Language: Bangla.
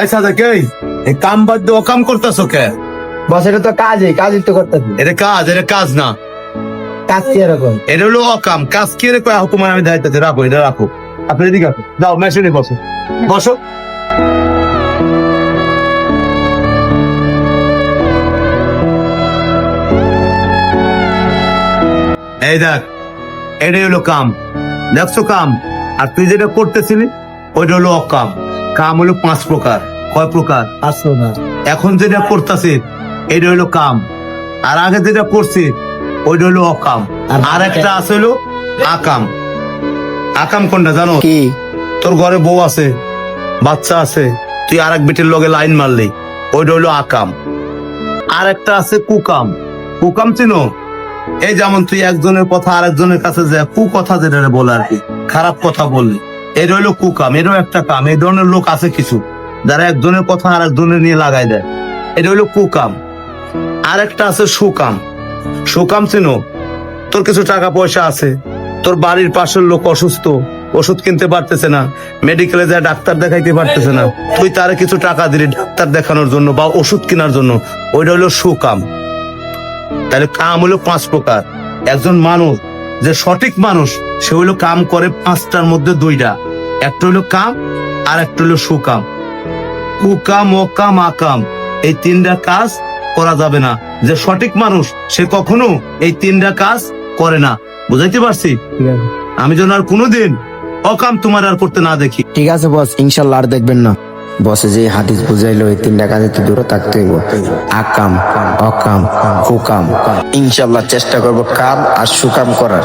এই সাদা কে এই কাম বাদ দিয়ে অকাম করতেছো কে? বস এটা তো কাজই তো করতেছি। এটা কাজ না, কাজ কি এরকম? এটা হলো অকাম। কাজ কি রে কয় হুকুম আমি দায়িত্ব রাখো, এটা রাখো। আপনি এদিকে আসো, যাও মেশিনে বসো, বসো। এই দেখ, এটাই হলো কাম, দেখছো কাম। আর তুই যেটা করতেছিলি ওইটা হলো অকাম। কাম হলো 5 প্রকার। কয় প্রকার? আসলো না। এখন যেটা করতেছি এটা হলো কাম, আর আগে যেটা করছি ওইটা হলো অকাম। আর একটা আছে হলো আকাম। আকাম কোনটা জানো? কি? তোর ঘরে বউ আছে, বাচ্চা আছে, তুই আর এক বেটির লগে লাইন মারলি, ওইটা হলো আকাম। আর একটা আছে কুকাম। কুকাম চিনো? এই যেমন তুই একজনের কথা আরেকজনের কাছে যা কুকথা যেটা বলে আর কি, খারাপ কথা বললি, এটা হলো কুকাম। এরও একটা কাম। এই ধরনের লোক আছে কিছু যারা একজনের কথা আরেকজনের নিয়ে লাগাই দেয়, এটা হলো কুকাম। আর একটা আছে সুকাম। সুকাম চিনো? তোর কিছু টাকা পয়সা আছে, তোর বাড়ির পাশের লোক অসুস্থ, ওষুধ কিনতে পারতেছে না, মেডিকেলে যায় ডাক্তার দেখাইতে পারতেছে না, তুই তারে কিছু টাকা দিলি ডাক্তার দেখানোর জন্য বা ওষুধ কেনার জন্য, ওইটা হলো সুকাম। তাহলে কাম হলো 5 প্রকার। একজন মানুষ যে সঠিক মানুষ সে হলো কাম করে 5টার মধ্যে 2টা। একটা হলো কাম, আর একটা হলো সুকাম। কুকাম, অকাম, আকাম, এই 3টা কাজ করা যাবে না। যে সঠিক মানুষ সে কখনো এই 3টা কাজ করে না। বুঝাইতে পারছি? ঠিক আছে, আমি যেন আর কোনোদিন অকাম তোমার আর করতে না দেখি। ঠিক আছে বস, ইনশাল্লাহ আর দেখবেন না। বসে যে হাদিস বুঝাইলো এই 3টা কাজে তো দূরে থাকতে হইব। আকাম, অকাম, হুকাম। ইনশাল্লাহ চেষ্টা করব কাম আর সুকাম করার।